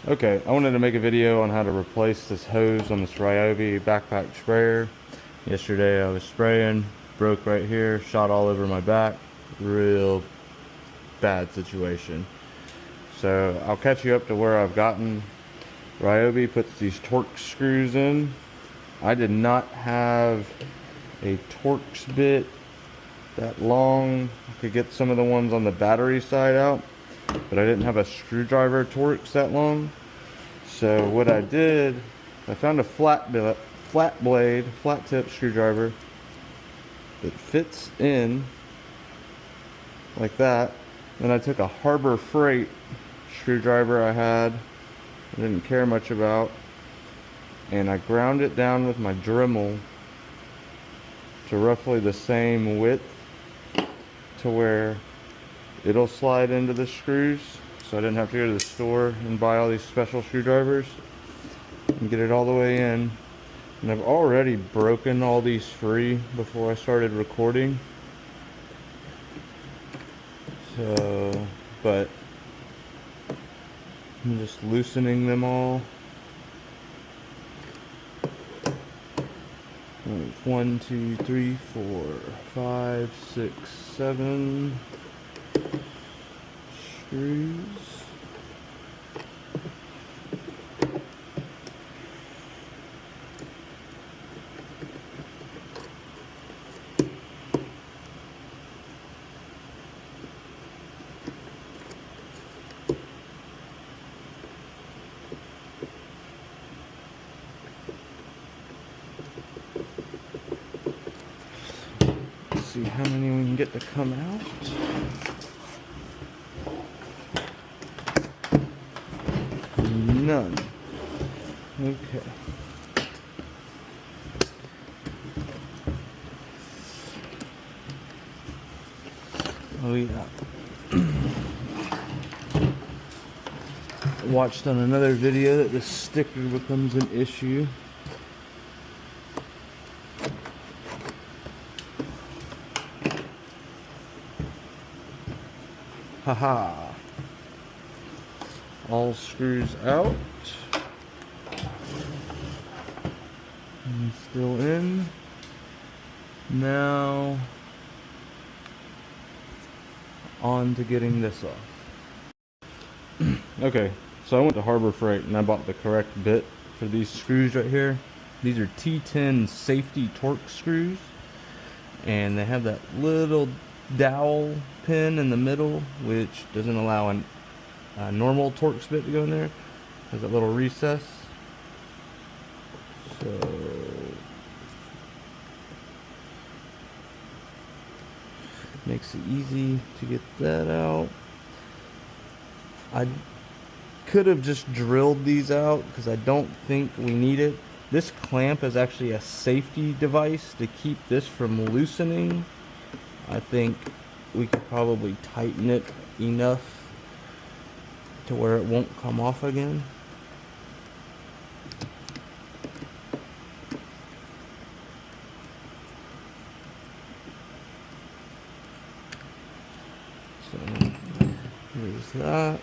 Okay, I wanted to make a video on how to replace this hose on this Ryobi backpack sprayer. Yesterday I was spraying, broke right here, shot all over my back. Real bad situation. So I'll catch you up to where I've gotten. Ryobi puts these Torx screws in. I did not have a Torx bit that long. I could get some of the ones on the battery side out, but I didn't have a screwdriver Torx that long. So what I did, I found a flat tip screwdriver that fits in like that. Then I took a Harbor Freight screwdriver I had, I didn't care much about, and I ground it down with my Dremel to roughly the same width to where it'll slide into the screws, so I didn't have to go to the store and buy all these special screwdrivers and get it all the way in. And I've already broken all these free before I started recording, so but I'm just loosening them all. 1, 2, 3, 4, 5, 6, 7 screws. See how many we can get to come out. None. Okay. Oh yeah. Watched on another video that the sticker becomes an issue. Haha. All screws out. And still in. Now on to getting this off. Okay, so I went to Harbor Freight and I bought the correct bit for these screws right here. These are T10 safety Torx screws, and they have that little dowel pin in the middle, which doesn't allow a normal Torx bit to go in there. There's a little recess. So makes it easy to get that out. I could have just drilled these out because I don't think we need it. This clamp is actually a safety device to keep this from loosening. I think we could probably tighten it enough to where it won't come off again. So here's that.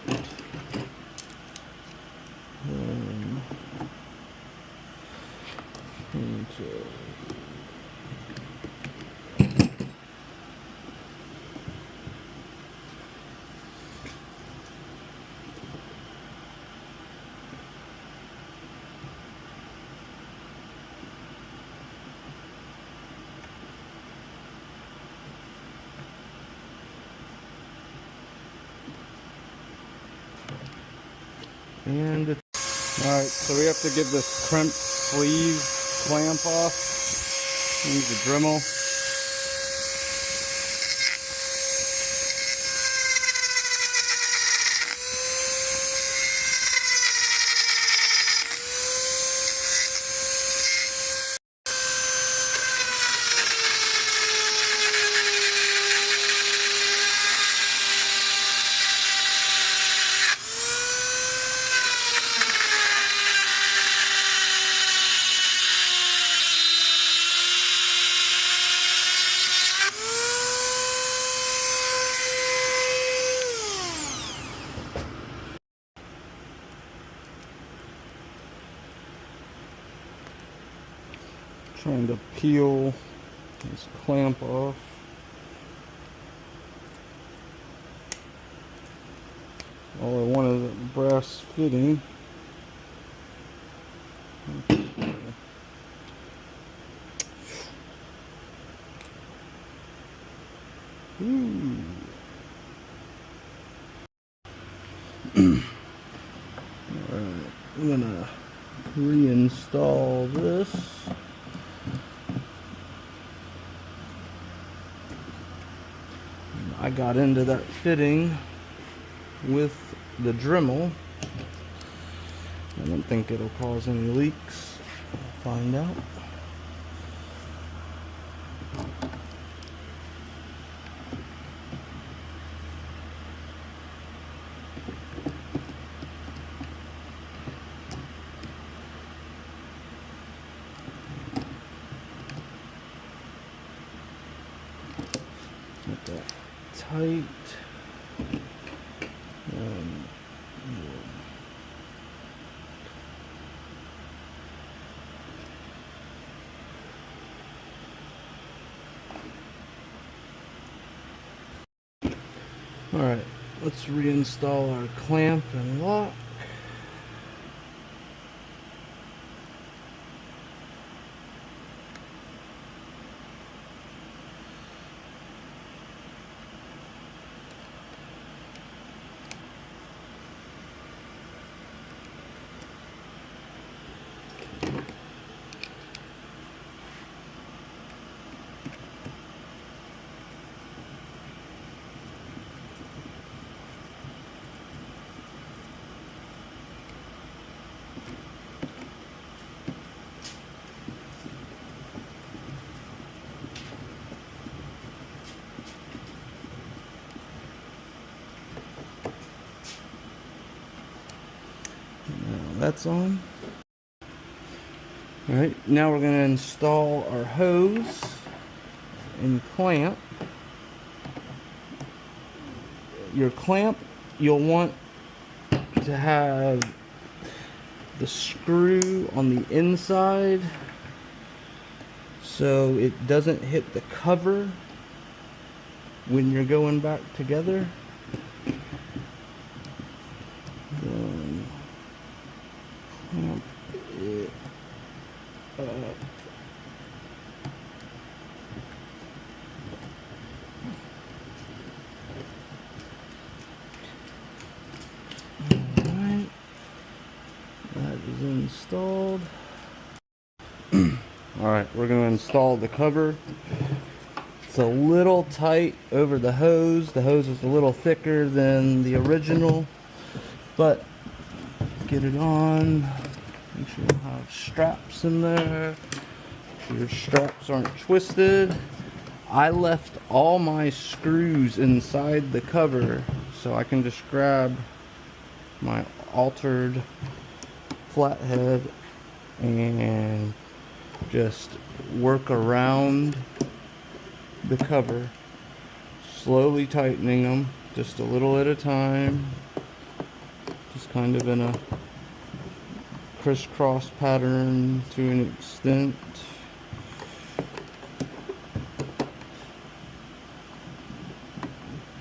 And alright, so we have to get this crimped sleeve clamp off. Use the Dremel. Trying to peel this clamp off. All I want is a brass fitting. Alright, I'm gonna reinstall this. I got into that fitting with the Dremel. I don't think it'll cause any leaks. We'll find out. Get that tight. Alright, let's reinstall our clamp and lock. That's on. Alright, now we're going to install our hose and clamp. Your clamp, you'll want to have the screw on the inside so it doesn't hit the cover when you're going back together. Clamp it up. Alright, that is installed. Alright, we're going to install the cover. It's a little tight over the hose. The hose is a little thicker than the original, but get it on. Make sure you have straps in there. Make sure your straps aren't twisted. I left all my screws inside the cover so I can just grab my altered flathead and just work around the cover, slowly tightening them just a little at a time, just kind of in a crisscross pattern to an extent.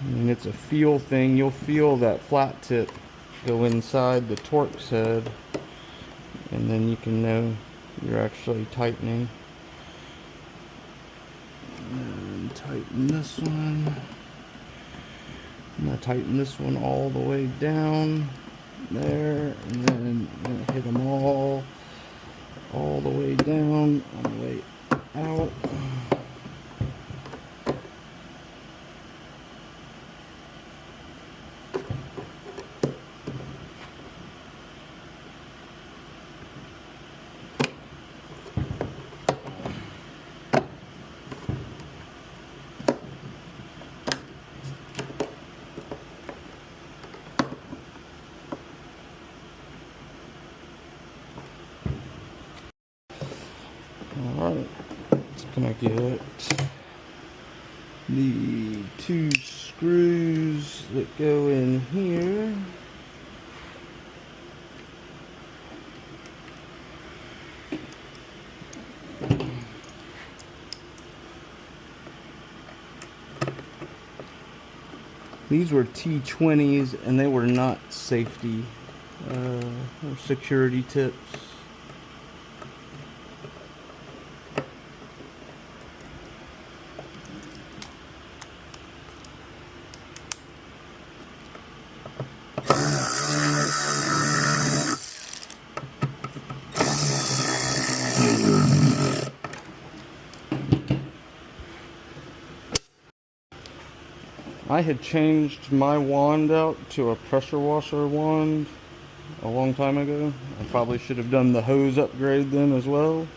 And it's a feel thing. You'll feel that flat tip go inside the Torx head, and then you can know you're actually tightening. And tighten this one. I'm going to tighten this one all the way down there, and then I'm going to hit them all the way down on the way out. Alright, it's gonna get the 2 screws that go in here. These were T20s and they were not safety or security tips. I had changed my wand out to a pressure washer wand a long time ago. I probably should have done the hose upgrade then as well.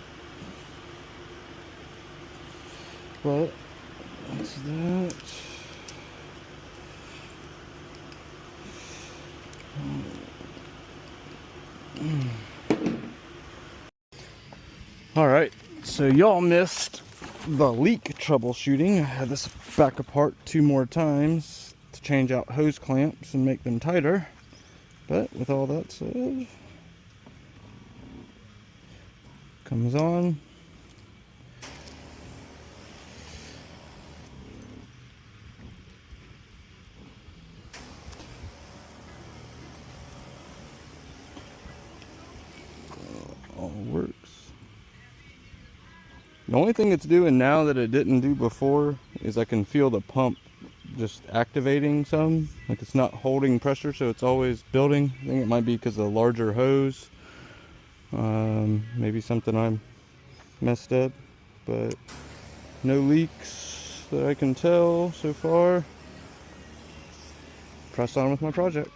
But that's that. Alright, so y'all missed the leak troubleshooting. I had this back apart 2 more times to change out hose clamps and make them tighter. But with all that said, comes on. All works. The only thing it's doing now that it didn't do before is I can feel the pump just activating some. Like it's not holding pressure, so it's always building. I think it might be because of the larger hose. Maybe something I messed up, but no leaks that I can tell so far. Press on with my project.